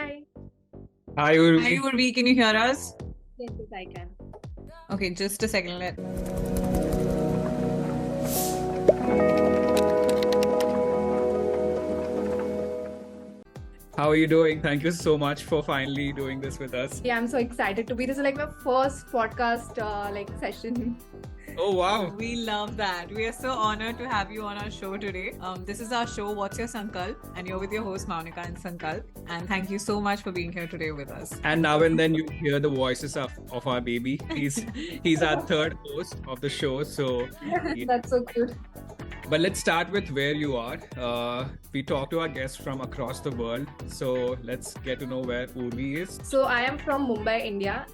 Hi. Hi, Hi, Urvee. Urvee, can you hear us? Yes, I can. Okay, just a second. How are you doing? Thank you so much for finally doing this with us. Yeah, I'm so excited to be. This is like my first podcast session. Oh, wow. We love that. We are so honored to have you on our show today. This is our show, What's Your Sankalp? And you're with your host, Mouni and Sankalp. And thank you so much for being here today with us. And now and then you hear the voices of our baby. He's our third host of the show. So, yeah. That's so cute. But let's start with where you are. We talk to our guests from across the world. So let's get to know where Urvee is. So I am from Mumbai, India.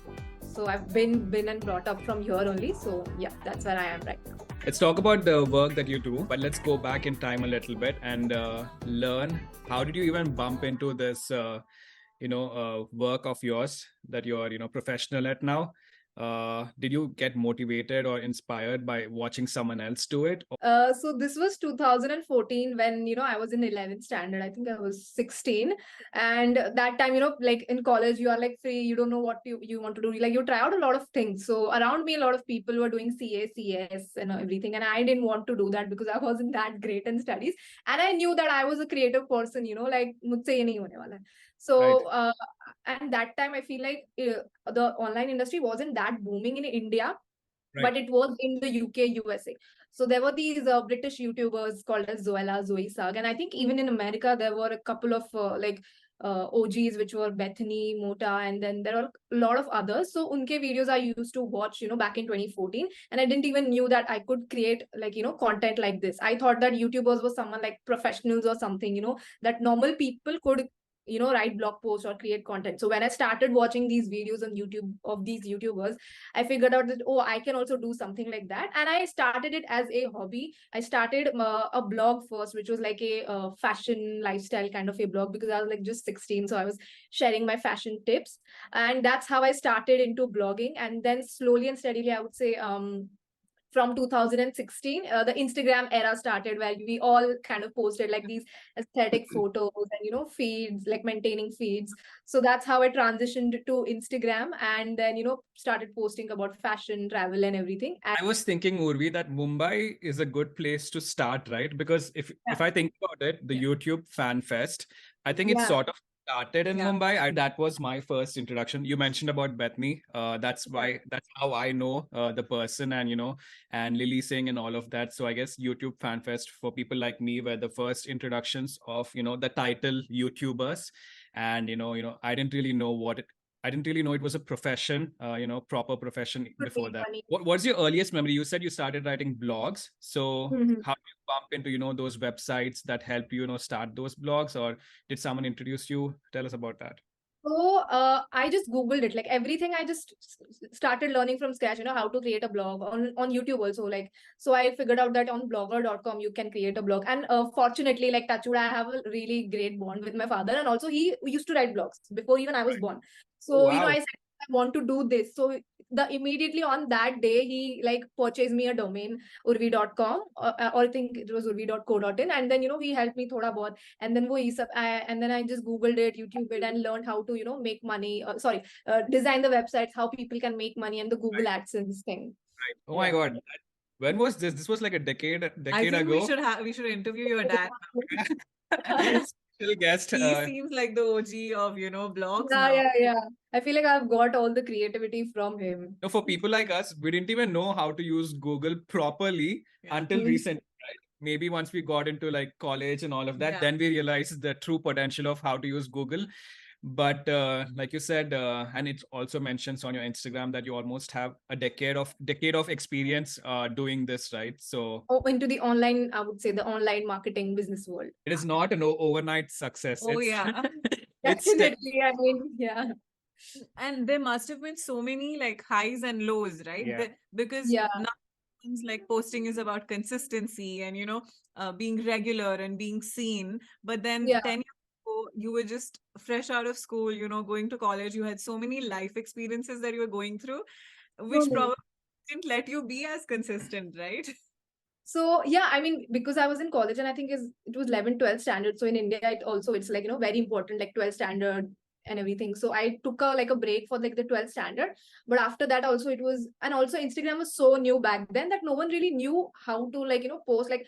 So I've been and brought up from here only. So yeah, that's where I am right now. Let's talk about the work that you do, but let's go back in time a little bit and learn how did you even bump into this, work of yours that you're, professional at now. Did you get motivated or inspired by watching someone else do it? So this was 2014 when, I was in 11th standard. I think I was 16. And that time, like in college, you are like free. You don't know what you want to do. Like you try out a lot of things. So around me, a lot of people were doing CA, CS and everything. And I didn't want to do that because I wasn't that great in studies. And I knew that I was a creative person, like mujhse ye nahi hone wala hai. So, Right. and that time I feel like the online industry wasn't that booming in India, Right. but it was in the UK, USA. So there were these British YouTubers called as Zoe Sag. And I think even in America, there were a couple of OGs, which were Bethany, Mota, and then there are a lot of others. So unke videos I used to watch, back in 2014. And I didn't even knew that I could create content like this. I thought that YouTubers were someone like professionals or something, that normal people could write blog posts or create content. So when I started watching these videos on YouTube of these YouTubers, I figured out that, I can also do something like that. And I started it as a hobby. I started a blog first, which was like a fashion lifestyle kind of a blog, because I was like just 16. So I was sharing my fashion tips. And that's how I started into blogging. And then slowly and steadily, I would say, from 2016, the Instagram era started, where we all kind of posted like these aesthetic photos and feeds, like maintaining feeds. So that's how I transitioned to Instagram, and then started posting about fashion, travel, and everything. And I was thinking, Urvee, that Mumbai is a good place to start, right? Because if I think about it, the YouTube Fan Fest, I think it sort of started in Mumbai. That was my first introduction. You mentioned about Bethany. That's how I know the person, and and Lily Singh and all of that. So I guess YouTube Fan Fest for people like me were the first introductions of the title YouTubers. And I didn't really know it was a profession, proper profession before that. What's your earliest memory? You said you started writing blogs. So how did you bump into, those websites that helped you, start those blogs, or did someone introduce you? Tell us about that. So I just Googled it, like everything. I just started learning from scratch, how to create a blog on YouTube also. Like, so I figured out that on blogger.com, you can create a blog. And fortunately, like touchwood, I have a really great bond with my father. And also he used to write blogs before even I was born. So, Wow. I said, I want to do this. So immediately on that day, he like purchased me a domain, urvee.com, or I think it was urvee.co.in. And then, he helped me thoda bahut. And then and then I just Googled it, YouTube it, and learned how to, make money. Design the websites, how people can make money, and the Google AdSense thing. Right. Oh my God. When was this? This was like a decade I think ago. we should interview your dad. Special guest. He seems like the OG of, blogs now. Yeah. I feel like I've got all the creativity from him. For people like us, we didn't even know how to use Google properly until recently, right? Maybe once we got into like college and all of that, then we realized the true potential of how to use Google. But like you said, and it also mentions on your Instagram that you almost have a decade of experience doing this, right? So into the online, I would say the online marketing business world. it is not an overnight success. Oh, yeah. Definitely. I mean, yeah. And there must have been so many like highs and lows, right? Yeah. Because now things like posting is about consistency and being regular and being seen. But then 10 years ago, you were just fresh out of school, going to college. You had so many life experiences that you were going through, which probably didn't let you be as consistent, right? So yeah, I mean, because I was in college, and I think it was 11, 12 standard. So in India, it's like, very important, like 12 standard, and everything. So I took a break for like the 12th standard. But after that also it was, and also Instagram was so new back then that no one really knew how to like, post like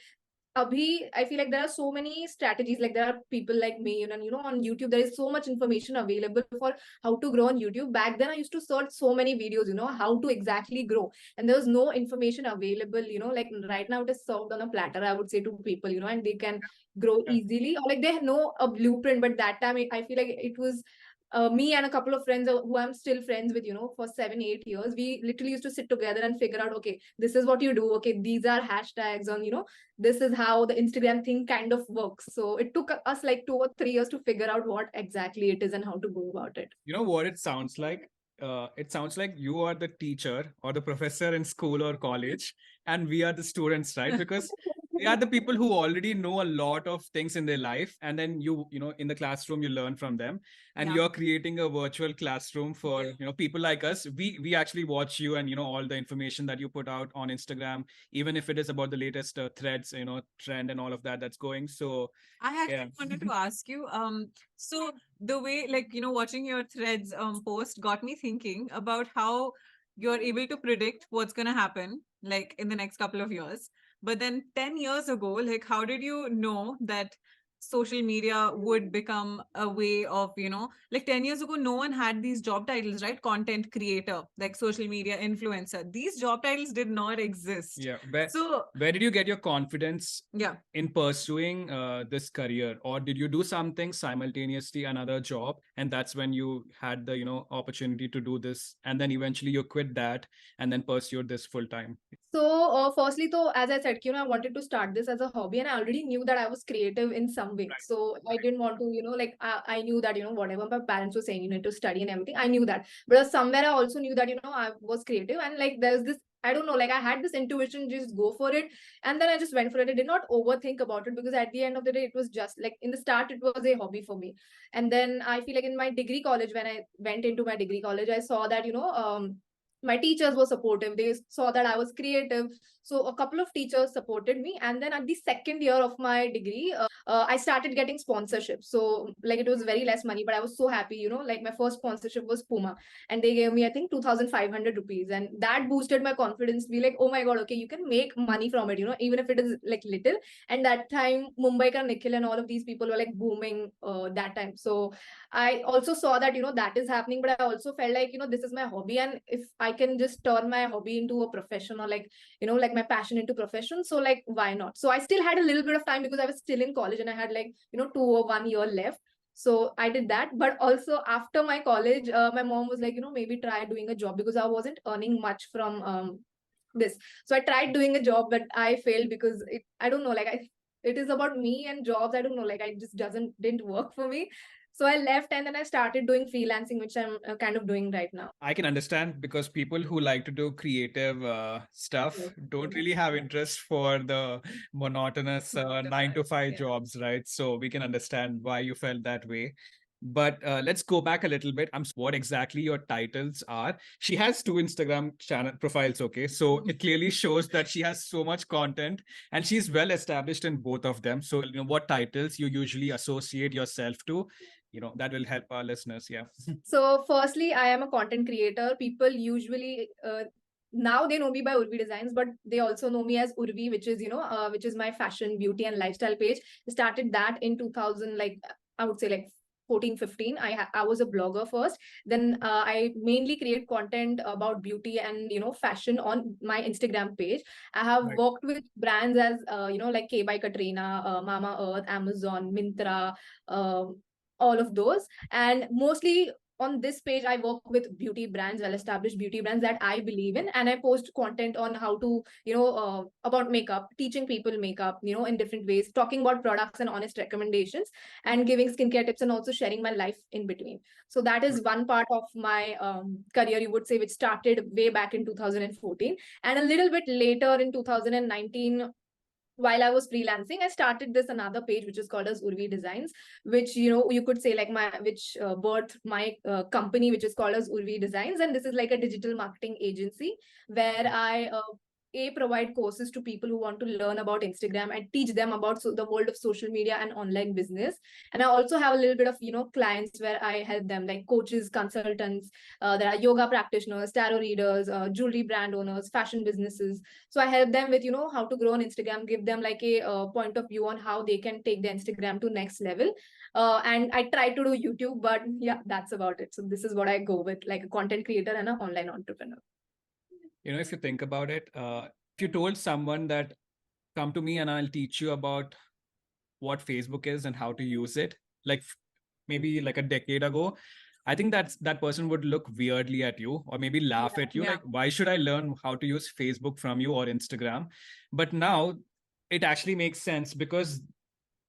Abhi, I feel like there are so many strategies. Like there are people like me, on YouTube, there is so much information available for how to grow on YouTube. Back then, I used to search so many videos, how to exactly grow. And there was no information available, like right now it is served on a platter, I would say, to people, and they can grow easily. Or like they know a blueprint, but that time I feel like it was me and a couple of friends who I'm still friends with, for 7, 8 years, we literally used to sit together and figure out, okay, this is what you do. Okay, these are hashtags on, this is how the Instagram thing kind of works. So it took us like 2 or 3 years to figure out what exactly it is and how to go about it. You know what it sounds like? It sounds like you are the teacher or the professor in school or college, and we are the students, right? Because they are the people who already know a lot of things in their life, and then in the classroom you learn from them, and you're creating a virtual classroom for people like us. We actually watch you, and all the information that you put out on Instagram, even if it is about the latest threads, trend and all of that that's going. So I actually wanted to ask you, so the way, like, watching your threads post got me thinking about how you're able to predict what's going to happen, like, in the next couple of years. But then 10 years ago, like, how did you know that social media would become a way of, like 10 years ago, no one had these job titles, right? Content creator, like social media influencer. These job titles did not exist. Yeah. So where did you get your confidence yeah, in pursuing this career? Or did you do something simultaneously, another job, and that's when you had the opportunity to do this, and then eventually you quit that and then pursued this full time? So, firstly, though, as I said, I wanted to start this as a hobby, and I already knew that I was creative in some way. Right. So I didn't want to, like I knew that, whatever my parents were saying, you need to study and everything. I knew that, but somewhere I also knew that, I was creative, and like there's this, I don't know, like I had this intuition, just go for it, and then I just went for it. I did not overthink about it because at the end of the day, it was just like in the start, it was a hobby for me, and then I feel like in my degree college, when I went into my degree college, I saw that, my teachers were supportive. They saw that I was creative. So a couple of teachers supported me. And then at the second year of my degree, I started getting sponsorships. So like it was very less money, but I was so happy, like my first sponsorship was Puma. And they gave me, I think, 2,500 rupees. And that boosted my confidence to be like, oh my God, okay, you can make money from it, even if it is like little. And that time, Mumbai ka Nikhil and all of these people were like booming that time. So I also saw that, that is happening, but I also felt like, this is my hobby. And if I can just turn my hobby into a profession, or like, like my passion into profession, so like, why not? So I still had a little bit of time because I was still in college and I had like, 2 or 1 year left. So I did that. But also after my college, my mom was like, maybe try doing a job because I wasn't earning much from this. So I tried doing a job, but I failed because I don't know, like it is about me and jobs. I don't know, like I just didn't work for me. So I left and then I started doing freelancing, which I'm kind of doing right now. I can understand, because people who like to do creative stuff don't really have interest for the monotonous 9 to 5 jobs, right? So we can understand why you felt that way. But let's go back a little bit. What exactly your titles are. She has 2 Instagram channel profiles, okay? So it clearly shows that she has so much content and she's well established in both of them. So, what titles you usually associate yourself to, that will help our listeners. Yeah. So firstly, I am a content creator. People usually now they know me by Urvee Designs, but they also know me as Urvee, which is which is my fashion, beauty, and lifestyle page. I started that in 2000, like I would say like 14, 15. I was a blogger first. Then I mainly create content about beauty and fashion on my Instagram page. I have worked with brands as like K by Katrina, Mama Earth, Amazon, Myntra, all of those. And mostly on this page, I work with beauty brands, well-established beauty brands that I believe in, and I post content on how to, about makeup, teaching people makeup, in different ways, talking about products and honest recommendations, and giving skincare tips, and also sharing my life in between. So that is one part of my career, you would say, which started way back in 2014, and a little bit later in 2019. While I was freelancing, I started this another page which is called as Urvee Designs, which you could say like which birthed my company, which is called as Urvee Designs, and this is like a digital marketing agency where I provide courses to people who want to learn about Instagram and teach them about the world of social media and online business. And I also have a little bit of, clients where I help them, like coaches, consultants. There are yoga practitioners, tarot readers, jewelry brand owners, fashion businesses. So I help them with, how to grow on Instagram, give them like a point of view on how they can take their Instagram to next level. And I try to do YouTube, but yeah, that's about it. So this is what I go with, like a content creator and an online entrepreneur. If you think about it, if you told someone that, come to me and I'll teach you about what Facebook is and how to use it, like maybe like a decade ago, I think that person would look weirdly at you or maybe laugh at you. Like, why should I learn how to use Facebook from you or Instagram? But now it actually makes sense because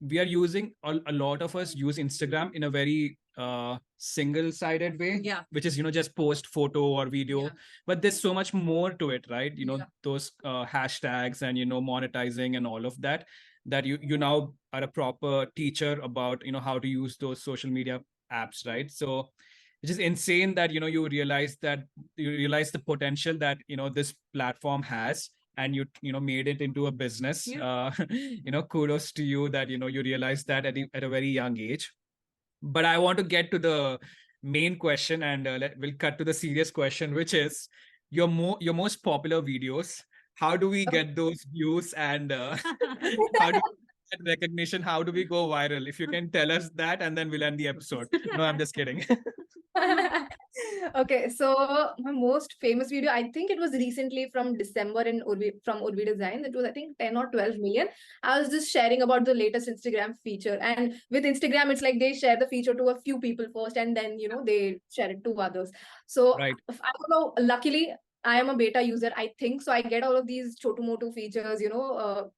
we are using, a lot of us use Instagram in a very single-sided way, which is, just post photo or video. But there's so much more to it, right? Those hashtags and, monetizing and all of that, that you now are a proper teacher about, how to use those social media apps, right? So which is insane that, you realize the potential that, this platform has, and you made it into a business. Kudos to you that, you realized that at a very young age. But I want to get to the main question, and we'll cut to the serious question, which is your most popular videos. How do we get those views, and how do we get recognition? How do we go viral? If you can tell us that, and then we'll end the episode. No, I'm just kidding. Okay, so my most famous video, I think it was recently from December in Urvee, from Urvee Design. It was, I think, 10 or 12 million. I was just sharing about the latest Instagram feature. And with Instagram, it's like they share the feature to a few people first, and then, they share it to others. So right. I don't know, luckily, I am a beta user, I think. So I get all of these chotu-motu features,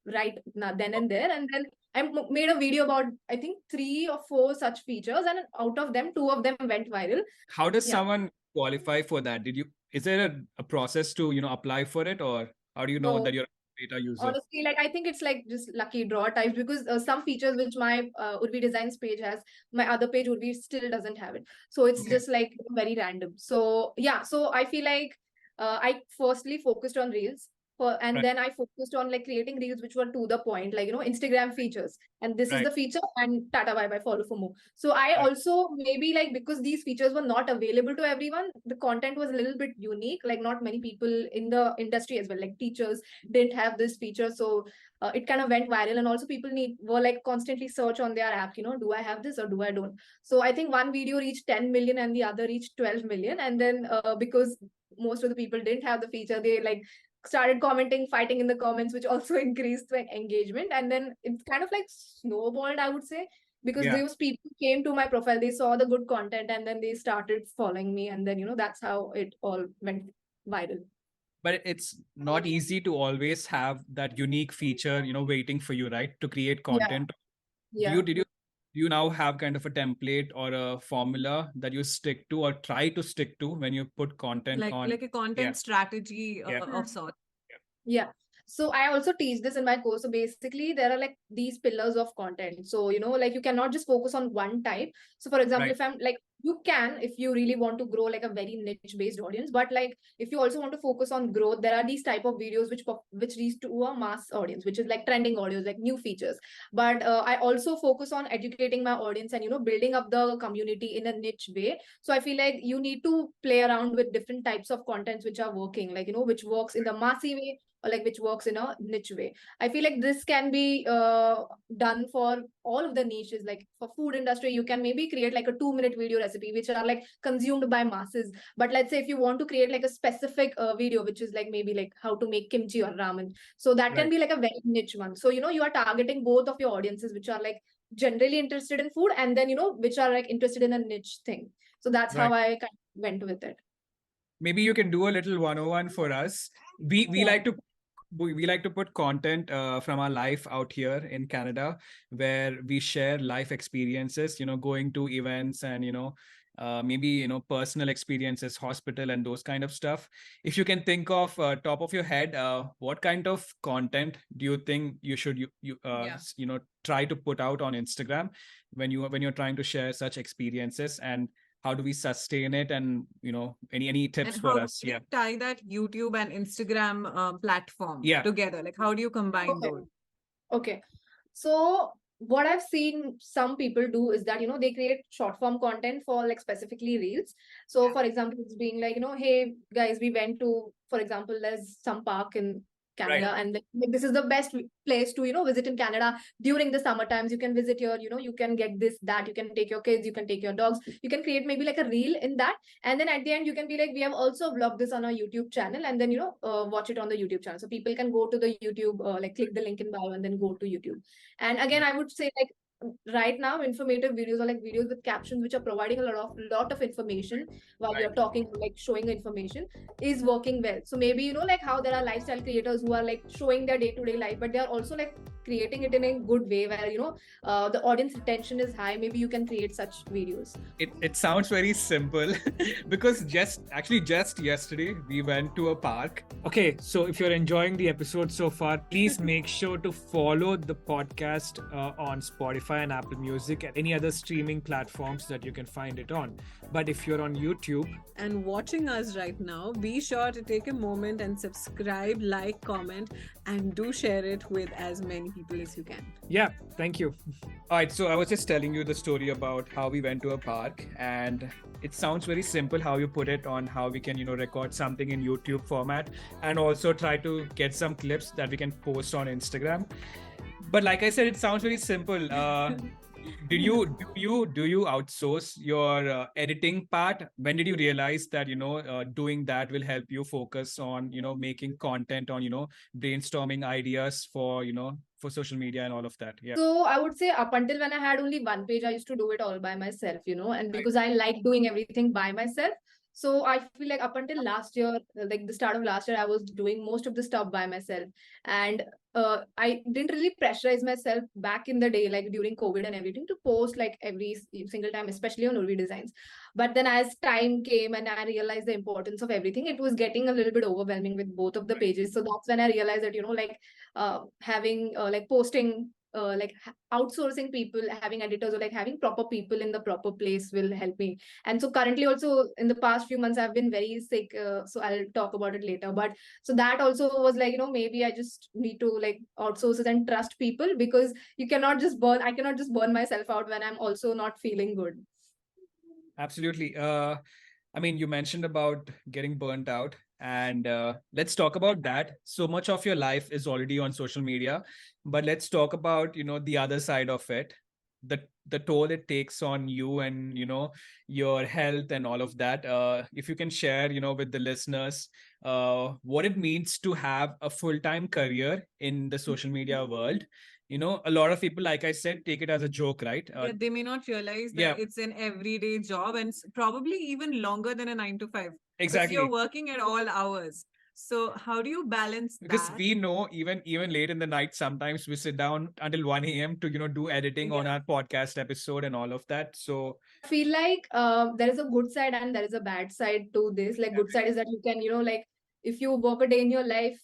right then and there. And then I made a video about, I think, 3 or 4 such features. And out of them, 2 of them went viral. How does someone qualify for that? Is there a process to, apply for it? Or how do you know that you're a beta user? Honestly, like, I think it's like just lucky draw type, because some features which my Urvee Designs page has, my other page Urvee still doesn't have it. So it's just like very random. So yeah, so I feel like I firstly focused on reels, and then I focused on like creating reels which were to the point, like, Instagram features. And this is the feature, and tata bye bye, follow for more. So I also, maybe like, because these features were not available to everyone, the content was a little bit unique. Like, not many people in the industry as well, like teachers, didn't have this feature. So it kind of went viral, and also people were like constantly search on their app, do I have this or do I don't? So I think one video reached 10 million and the other reached 12 million. And then because most of the people didn't have the feature, they like started commenting, fighting in the comments, which also increased the engagement. And then it's kind of like snowballed, I would say, because those people came to my profile, they saw the good content, and then they started following me. And then, that's how it all went viral. But it's not easy to always have that unique feature, waiting for you, right? To create content. Yeah. Do you now have kind of a template or a formula that you stick to or try to stick to when you put content on? Like a content strategy of sorts. Yeah. So I also teach this in my course. So basically, there are like these pillars of content. So, like you cannot just focus on one type. So for example, if I'm like, you can, if you really want to grow like a very niche based audience, but like if you also want to focus on growth, there are these type of videos which reach to a mass audience, which is like trending audios, like new features. But I also focus on educating my audience and, building up the community in a niche way. So I feel like you need to play around with different types of contents which are working, like, which works in the massy way, or like which works in a niche way. I feel like this can be done for all of the niches. Like for food industry, you can maybe create like a 2-minute video recipe, which are like consumed by masses. But let's say if you want to create like a specific video, which is like maybe like how to make kimchi or ramen. So that can be like a very niche one. So, you are targeting both of your audiences, which are like generally interested in food, and then, which are like interested in a niche thing. So that's how I kind of went with it. Maybe you can do a little 101 for us. We like to put content from our life out here in Canada, where we share life experiences, going to events and, maybe, personal experiences, hospital and those kind of stuff. If you can think of top of your head, what kind of content do you think you should, try to put out on Instagram when you're trying to share such experiences? And how do we sustain it, and any tips for us? Yeah, tie that YouTube and Instagram platform together. Like, how do you combine those? Okay, so what I've seen some people do is that they create short form content for like specifically reels. So for example, it's being like, hey guys, we went to, for example, there's some park in Canada, and this is the best place to visit in Canada during the summer times. You can visit here, you can get this, that, you can take your kids, you can take your dogs, you can create maybe like a reel in that, and then at the end you can be like, we have also vlogged this on our YouTube channel, and then watch it on the YouTube channel, so people can go to the YouTube, like click the link in bio and then go to YouTube. And again, I would say, like, right now informative videos or like videos with captions which are providing a lot of information while you're talking, like showing information, is working well. So maybe like how there are lifestyle creators who are like showing their day-to-day life, but they are also like creating it in a good way where the audience retention is high. Maybe you can create such videos. It sounds very simple because just yesterday we went to a park. Okay, so if you're enjoying the episode so far, please make sure to follow the podcast on Spotify and Apple Music and any other streaming platforms that you can find it on. But if you're on YouTube and watching us right now, be sure to take a moment and subscribe, like, comment, and do share it with as many people as you can. Yeah, thank you. All right, so I was just telling you the story about how we went to a park, and it sounds very simple how you put it on how we can record something in YouTube format and also try to get some clips that we can post on Instagram. But like I said, it sounds very simple. Do you outsource your editing part? When did you realize that doing that will help you focus on making content, on brainstorming ideas for for social media and all of that? Yeah. So I would say up until when I had only one page, I used to do it all by myself, and because I like doing everything by myself. So I feel like up until last year, like the start of last year, I was doing most of the stuff by myself. And I didn't really pressurize myself back in the day, like during COVID and everything, to post like every single time, especially on Urvee Designs. But then as time came and I realized the importance of everything, it was getting a little bit overwhelming with both of the pages. So that's when I realized that, like having like posting, like outsourcing people, having editors, or like having proper people in the proper place will help me. And so currently also in the past few months I've been very sick, so I'll talk about it later. But so that also was like, maybe I just need to like outsource it and trust people, because I cannot just burn myself out when I'm also not feeling good. Absolutely. I mean, you mentioned about getting burnt out, and let's talk about that. So much of your life is already on social media, but let's talk about the other side of it, the toll it takes on you and your health and all of that. If you can share with the listeners what it means to have a full-time career in the social media world. A lot of people, like I said, take it as a joke, right? They may not realize that it's an everyday job, and probably even longer than a 9 to 5. Exactly. You're working at all hours. So how do you balance because that? we know even late in the night, sometimes we sit down until 1 a.m. to do editing on our podcast episode and all of that. So I feel like there is a good side and there is a bad side to this. Like, good side is that you can like, if you work a day in your life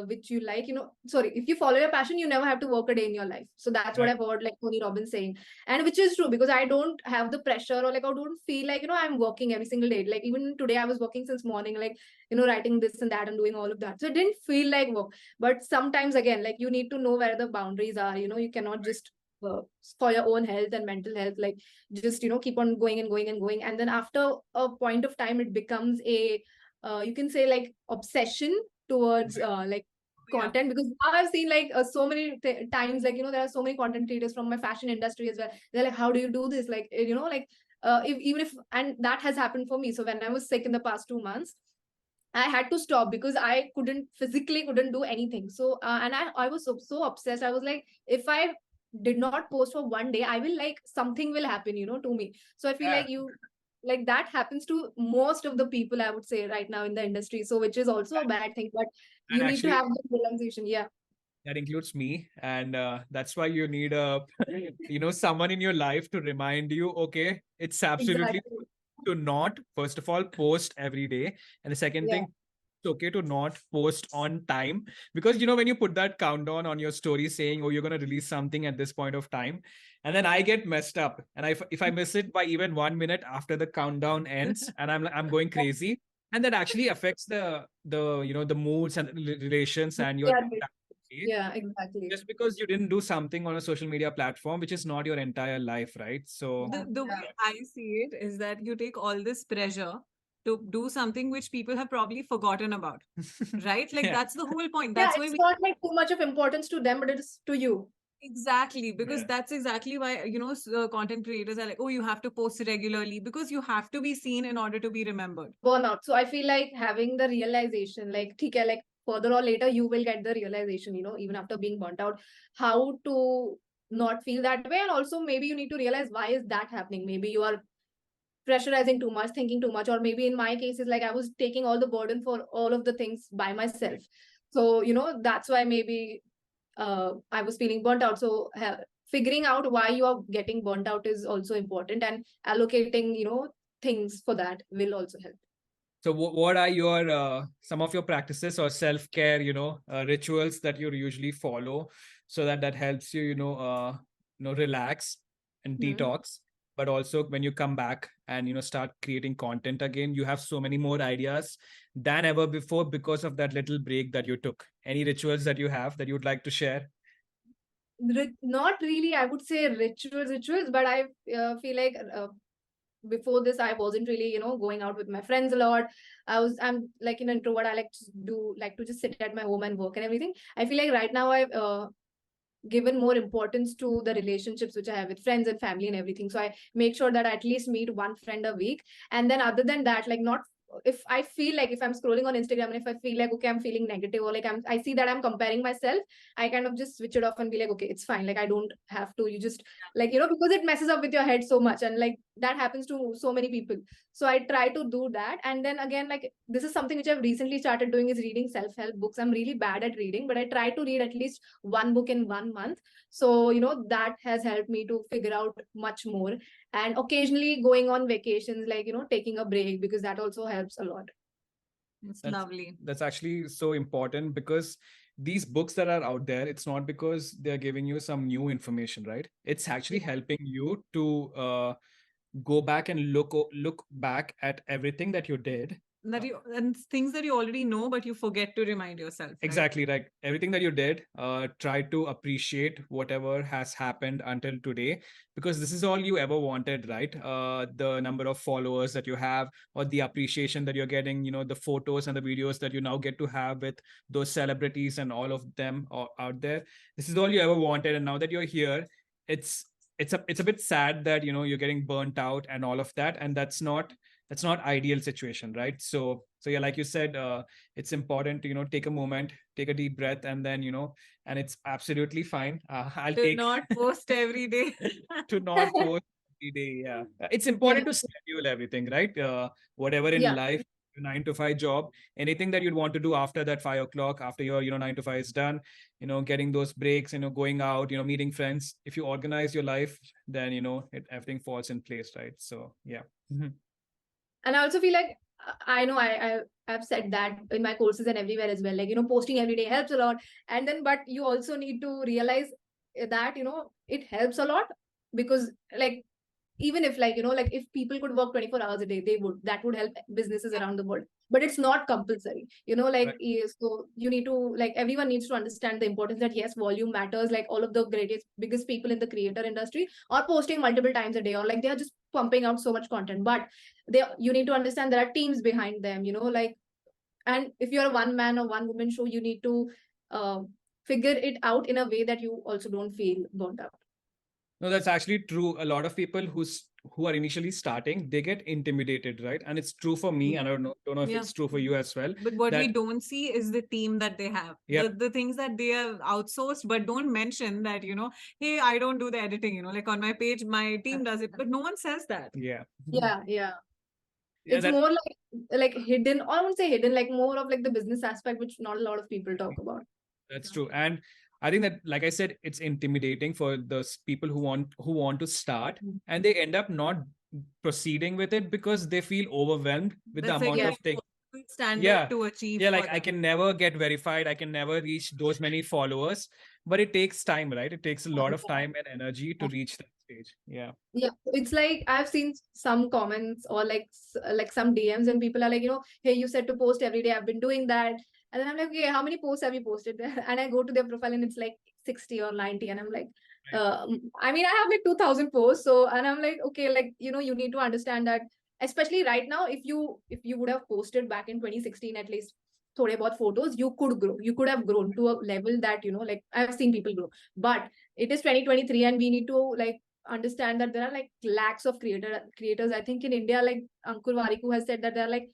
which you like, if you follow your passion, you never have to work a day in your life. So that's what I've heard like Tony Robbins saying, and which is true, because I don't have the pressure, or like I don't feel like I'm working every single day. Like even today I was working since morning, like writing this and that and doing all of that, so it didn't feel like work. But sometimes again, like you need to know where the boundaries are. You cannot just for your own health and mental health, like just keep on going and going and going, and then after a point of time it becomes a you can say like obsession towards like content. Because now I've seen like so many times, like there are so many content creators from my fashion industry as well. They're like, how do you do this? Like like even if, and that has happened for me. So when I was sick in the past 2 months, I had to stop because I physically couldn't do anything. So and I was so obsessed. I was like, if I did not post for one day, I will like something will happen to me. So I feel like that happens to most of the people, I would say, right now in the industry. So which is also a bad thing, but you need to have the realization. Yeah, that includes me, and that's why you need a someone in your life to remind you, okay, it's absolutely to not, first of all, post every day, and the second thing, it's okay to not post on time. Because when you put that countdown on your story saying, oh, you're going to release something at this point of time, and then I get messed up. And if I miss it by even 1 minute after the countdown ends, and I'm going crazy, and that actually affects the moods and relations and your yeah, exactly. just because you didn't do something on a social media platform, which is not your entire life, right? So the way I see it is that you take all this pressure to do something which people have probably forgotten about, right? Like that's the whole point. That's why it's not like too much of importance to them, but it is to you. Exactly, because that's exactly why, content creators are like, oh, you have to post regularly because you have to be seen in order to be remembered. Burnout. So I feel like having the realization, like, okay, like further or later, you will get the realization, even after being burnt out, how to not feel that way. And also maybe you need to realize why is that happening. Maybe you are pressurizing too much, thinking too much, or maybe in my case, is like I was taking all the burden for all of the things by myself. So, that's why maybe I was feeling burnt out. So figuring out why you are getting burnt out is also important, and allocating, things for that will also help. So what are your some of your practices or self-care, rituals that you usually follow so that helps you, relax and detox, but also when you come back and, start creating content again, you have so many more ideas than ever before because of that little break that you took. Any rituals that you have that you would like to share? Not really, I would say rituals, but I feel like before this I wasn't really going out with my friends a lot. I'm like an introvert. I like to just sit at my home and work and everything. I feel like right now I've given more importance to the relationships which I have with friends and family and everything. So I make sure that I at least meet one friend a week, and then other than that, like, not if I feel like, if I'm scrolling on Instagram and if I feel like, okay, I'm feeling negative, or like I see that I'm comparing myself, I kind of just switch it off and be like, okay, it's fine. Like, I don't have to. You just, like, because it messes up with your head so much, and like that happens to so many people. So I try to do that. And then again, like, this is something which I've recently started doing, is reading self-help books. I'm really bad at reading, but I try to read at least one book in 1 month. So, that has helped me to figure out much more. And occasionally going on vacations, like, taking a break, because that also helps a lot. It's lovely. That's actually so important, because these books that are out there, it's not because they're giving you some new information, right? It's actually helping you to go back and look back at everything that you did, and things that you already know, but you forget to remind yourself, right? Exactly, like everything that you did, try to appreciate whatever has happened until today, because this is all you ever wanted, right? The number of followers that you have, or the appreciation that you're getting, the photos and the videos that you now get to have with those celebrities and all of them out there. This is all you ever wanted, and now that you're here, it's a bit sad that you're getting burnt out and all of that, and that's not ideal situation, right? So yeah, like you said, it's important to take a moment, take a deep breath, and then and it's absolutely fine. Not post every day. To not post every day. Yeah, it's important to schedule everything, right? Whatever in life, 9 to 5 job, anything that you'd want to do after that 5 o'clock, after your 9 to 5 is done, getting those breaks, going out, meeting friends. If you organize your life, then everything falls in place, right? So yeah. And I also feel like, I know I've said that in my courses and everywhere as well, like, posting every day helps a lot. And then, but you also need to realize that, it helps a lot, because, like, even if, like, like, if people could work 24 hours a day, that would help businesses around the world. But it's not compulsory, like, right. So you need to, like, everyone needs to understand the importance that, yes, volume matters. Like, all of the biggest people in the creator industry are posting multiple times a day, or like, they are just pumping out so much content. But you need to understand there are teams behind them, like, and if you're a one man or one woman show, you need to figure it out in a way that you also don't feel burnt out. No, that's actually true. A lot of people who are initially starting, they get intimidated, right? And it's true for me, and I don't know if it's true for you as well. But what we don't see is the team that they have. The things that they have outsourced, but don't mention that, hey, I don't do the editing, like on my page, my team does it, but no one says that. Yeah. It's more like hidden, or I wouldn't say hidden, like more of like the business aspect, which not a lot of people talk about. That's true. And I think that, like I said, it's intimidating for those people who want to start, and they end up not proceeding with it because they feel overwhelmed with the amount of things. Standard to achieve. Yeah, like I can never get verified. I can never reach those many followers. but it takes time, right? It takes a lot of time and energy to reach that stage. Yeah. Yeah, it's like I've seen some comments or like some DMs, and people are like, hey, you said to post every day. I've been doing that. And then I'm like, okay, how many posts have you posted? And I go to their profile and it's like 60 or 90. And I'm like, I mean, I have like 2000 posts. So, and I'm like, okay, like, you need to understand that, especially right now, if you would have posted back in 2016, at least thode bahut photos, you could grow. You could have grown to a level that, like I've seen people grow. But it is 2023 and we need to like understand that there are like lakhs of creators. I think in India, like Ankur Warikoo has said that there are like,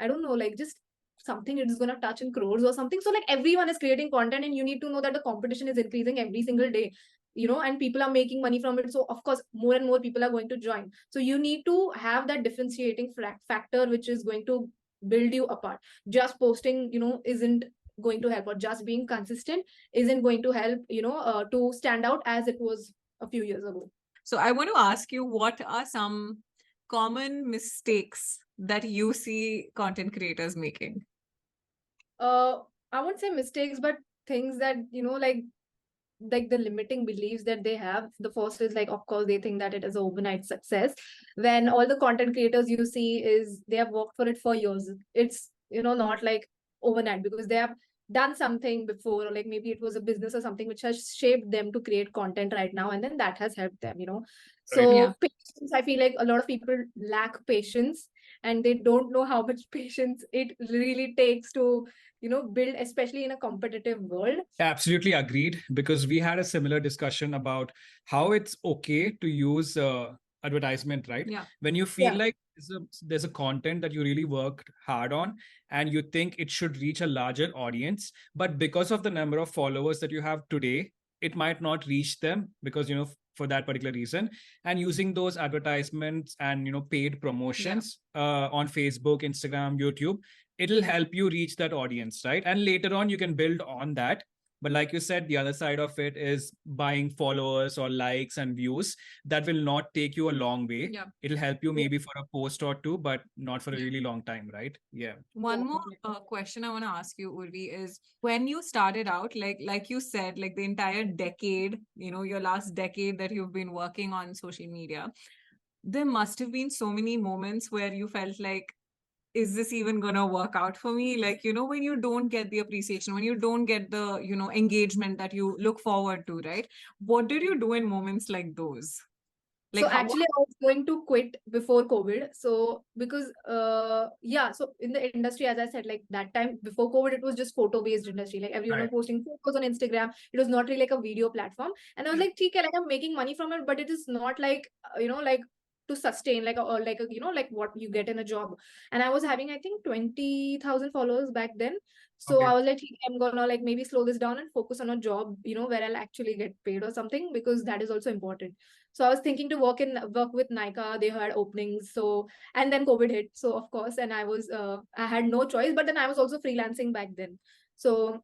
I don't know, like just something it is going to touch in crores or something. So like everyone is creating content, and you need to know that the competition is increasing every single day, and people are making money from it. So of course, more and more people are going to join. So you need to have that differentiating factor, which is going to build you apart. Just posting, isn't going to help, or just being consistent isn't going to help, to stand out as it was a few years ago. So I want to ask you, what are some common mistakes that you see content creators making? I won't say mistakes, but things that, like the limiting beliefs that they have. The first is like, of course, they think that it is an overnight success. When all the content creators you see is they have worked for it for years. It's, not like overnight, because they have done something before, or like maybe it was a business or something which has shaped them to create content right now, and then that has helped them. So Yeah. patience, I feel like a lot of people lack patience, and they don't know how much patience it really takes to build, especially in a competitive world. Absolutely agreed, because we had a similar discussion about how it's okay to use advertisement, right? Yeah. When you feel like there's a content that you really worked hard on and you think it should reach a larger audience, but because of the number of followers that you have today, it might not reach them because, for that particular reason. And using those advertisements and, paid promotions on Facebook, Instagram, YouTube, it'll help you reach that audience, right? And later on, you can build on that. But like you said, the other side of it is buying followers or likes and views. That will not take you a long way. Yeah. It'll help you maybe for a post or two, but not for a really long time, right? Yeah. One more question I want to ask you, Urvee, is when you started out, like you said, like the entire decade, your last decade that you've been working on social media, there must have been so many moments where you felt like, is this even gonna work out for me? Like, when you don't get the appreciation, when you don't get the, engagement that you look forward to, right? What did you do in moments like those? Like, so actually, I was going to quit before COVID. So because so in the industry, as I said, like that time before COVID, it was just photo-based industry. Like everyone was posting photos on Instagram. It was not really like a video platform. And I was like, okay, like I'm making money from it, but it is not like, like to sustain like like what you get in a job. And I was having, I think, 20,000 followers back then. So I was like, I'm gonna like maybe slow this down and focus on a job, where I'll actually get paid or something, because that is also important. So I was thinking to work with Nykaa. They had openings. So, and then COVID hit. So of course, and I had no choice, but then I was also freelancing back then. So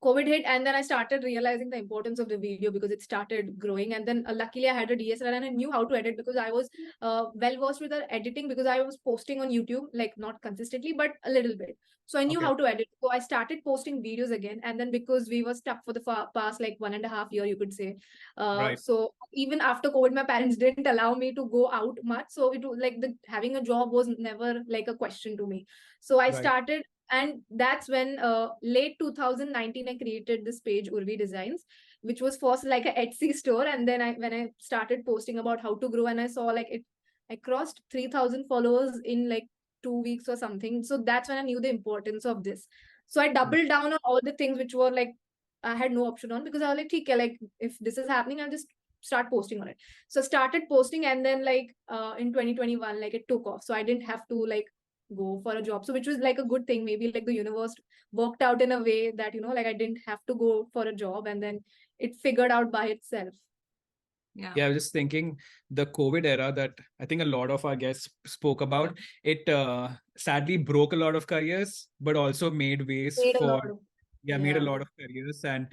COVID hit, and then I started realizing the importance of the video, because it started growing. And then luckily I had a DSLR and I knew how to edit, because I was well versed with the editing, because I was posting on YouTube, like not consistently, but a little bit. So I knew how to edit. So I started posting videos again. And then because we were stuck for the past like 1.5 years, you could say. So even after COVID, my parents didn't allow me to go out much. So it was like having a job was never like a question to me. So I started. And that's when late 2019, I created this page, Urvee Designs, which was first like a Etsy store. And then when I started posting about how to grow, and I saw like I crossed 3,000 followers in like 2 weeks or something. So that's when I knew the importance of this. So I doubled down on all the things which were like, I had no option on, because I was like, okay, like if this is happening, I'll just start posting on it. So I started posting, and then like in 2021, like it took off. So I didn't have to like go for a job, so which was like a good thing. Maybe like the universe worked out in a way that like I didn't have to go for a job, and then it figured out by itself. I was just thinking, the COVID era that I think a lot of our guests spoke about, it sadly broke a lot of careers, but also made ways made a lot of careers. And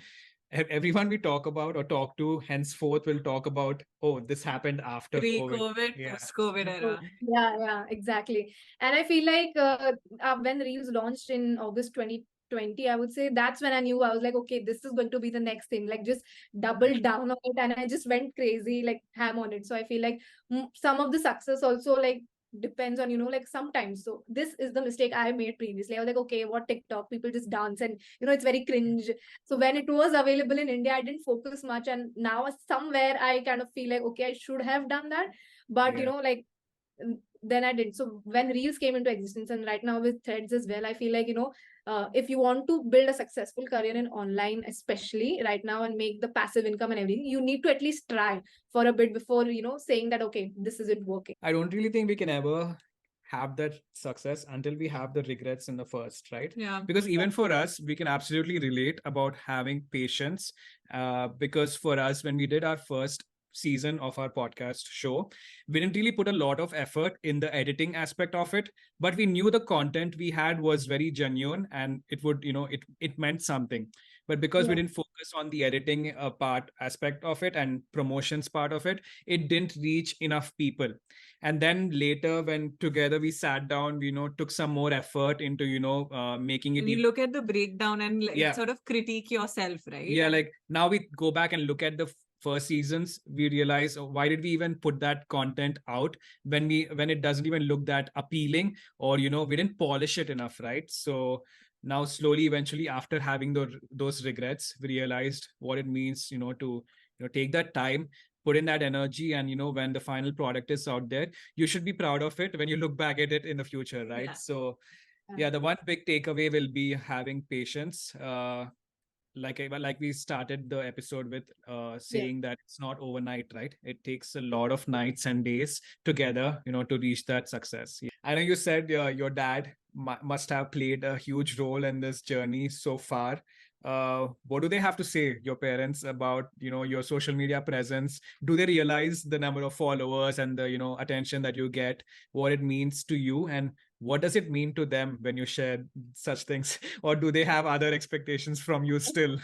everyone we talk about or talk to henceforth will talk about, oh, this happened after pre-COVID, post-COVID era. Yeah, exactly. And I feel like when Reels launched in August 2020, 20, I would say, that's when I knew, I was like, okay, this is going to be the next thing, like just double down on it. And I just went crazy, like ham on it. So I feel like some of the success also like depends on, like sometimes. So this is the mistake I made previously. I was like, okay, what TikTok, people just dance and it's very cringe. So when it was available in India, I didn't focus much, and now somewhere I kind of feel like, okay, I should have done that, but like then I did. So when Reels came into existence, and right now with Threads as well, I feel like, if you want to build a successful career in online, especially right now, and make the passive income and everything, you need to at least try for a bit before, saying that, okay, this isn't working. I don't really think we can ever have that success until we have the regrets in the first, right? Yeah. Because even for us, we can absolutely relate about having patience. Because for us, when we did our first season of our podcast show, we didn't really put a lot of effort in the editing aspect of it, but we knew the content we had was very genuine and it would, it meant something. But because we didn't focus on the editing part aspect of it and promotions part of it, it didn't reach enough people. And then later, when together we sat down, took some more effort into, making it. And you look at the breakdown and Yeah. sort of critique yourself, right? Yeah, like now we go back and look at the first seasons, we realize, why did we even put that content out when it doesn't even look that appealing, or we didn't polish it enough, right? So now slowly, eventually, after having those regrets, we realized what it means, to take that time, put in that energy, and when the final product is out there, you should be proud of it when you look back at it in the future, right? Yeah. So yeah, the one big takeaway will be having patience. Like we started the episode with saying that it's not overnight, right? It takes a lot of nights and days together, to reach that success. Yeah. I know you said your dad must have played a huge role in this journey so far. What do they have to say, your parents, about your social media presence? Do they realize the number of followers and the attention that you get, what it means to you, and what does it mean to them when you share such things? Or do they have other expectations from you still?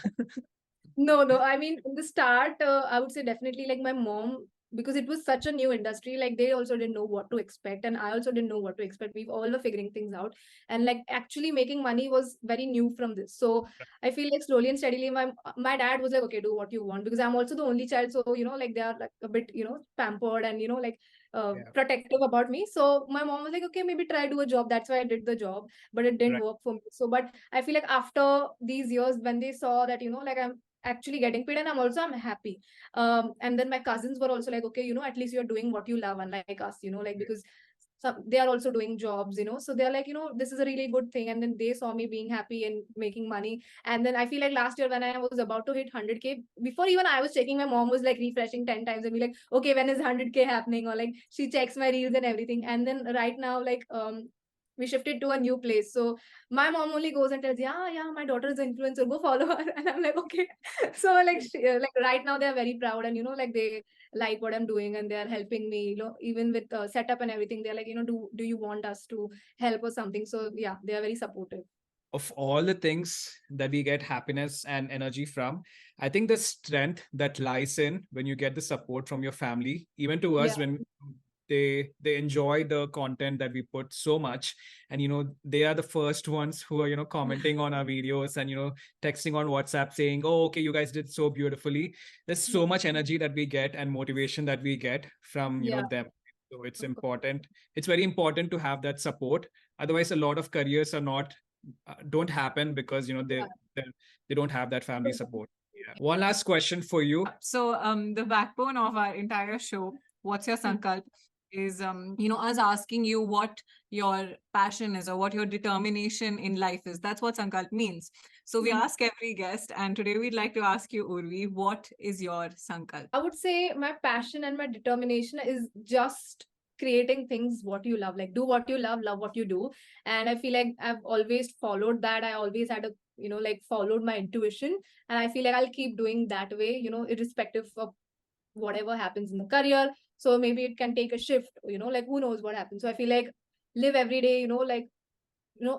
No. I mean, in the start, I would say definitely like my mom, because it was such a new industry, like they also didn't know what to expect, and I also didn't know what to expect. We all were figuring things out, and like actually making money was very new from this. So I feel like slowly and steadily, my dad was like, okay, do what you want, because I'm also the only child, so like they are like a bit pampered and like protective about me. So my mom was like, okay, maybe try do a job. That's why I did the job, but it didn't work for me. So but I feel like after these years, when they saw that like I'm actually getting paid and I'm happy, and then my cousins were also like, okay, at least you're doing what you love, unlike us, like because they are also doing jobs, so they're like, this is a really good thing. And then they saw me being happy and making money. And then I feel like last year when I was about to hit 100K, before even I was checking, my mom was like refreshing 10 times and be like, okay, when is 100K happening? Or like she checks my reels and everything. And then right now, like we shifted to a new place. So my mom only goes and tells, yeah, my daughter is an influencer, go follow her. And I'm like, okay. So like, like right now they're very proud, and like they like what I'm doing, and they're helping me, even with setup and everything. They're like, do you want us to help or something? So yeah, they are very supportive. Of all the things that we get happiness and energy from, I think the strength that lies in when you get the support from your family, even to us, when they enjoy the content that we put so much, and they are the first ones who are commenting on our videos and texting on WhatsApp saying, oh, okay, you guys did so beautifully. There's so much energy that we get and motivation that we get from them. So it's important. It's very important to have that support. Otherwise, a lot of careers are don't happen because they don't have that family support. One last question for you. So the backbone of our entire show, What's Your Sankalp, is us asking you what your passion is or what your determination in life is. That's what Sankalp means. So we ask every guest, and today we'd like to ask you, Urvee, what is your Sankalp? I would say my passion and my determination is just creating things what you love. Like do what you love what you do. And I feel like I've always followed that. I always had a like followed my intuition, and I feel like I'll keep doing that way, irrespective of whatever happens in the career. So maybe it can take a shift, like who knows what happens. So I feel like live every day, like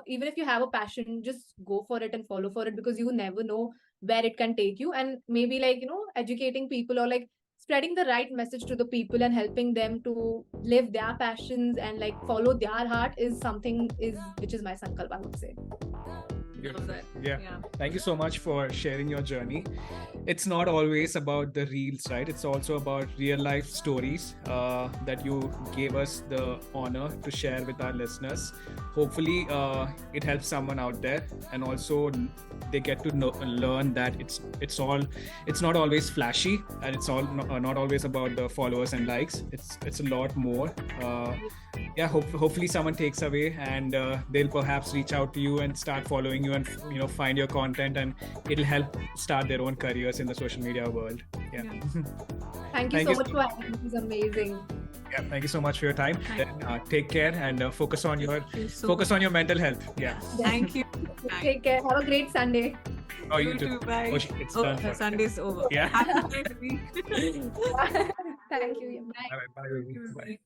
even if you have a passion, just go for it and follow for it, because you never know where it can take you. And maybe like educating people, or like spreading the right message to the people and helping them to live their passions and like follow their heart is something which is my sankalp, I would say. Love that. Yeah. Thank you so much for sharing your journey. It's not always about the reels, right? It's also about real life stories that you gave us the honor to share with our listeners. Hopefully, it helps someone out there, and also they get to learn that it's not always flashy, and it's all not always about the followers and likes. It's a lot more. Hopefully someone takes away, and they'll perhaps reach out to you and start following you, and find your content, and it'll help start their own careers in the social media world. Thank you so much for having me. It was amazing. Thank you so much for your time. Take care, and focus on your mental health. Thank you. Take care. Have a great Sunday. Oh, you too. Bye. It's done. Sunday's over. Yeah. Thank you. Bye. Bye. Bye.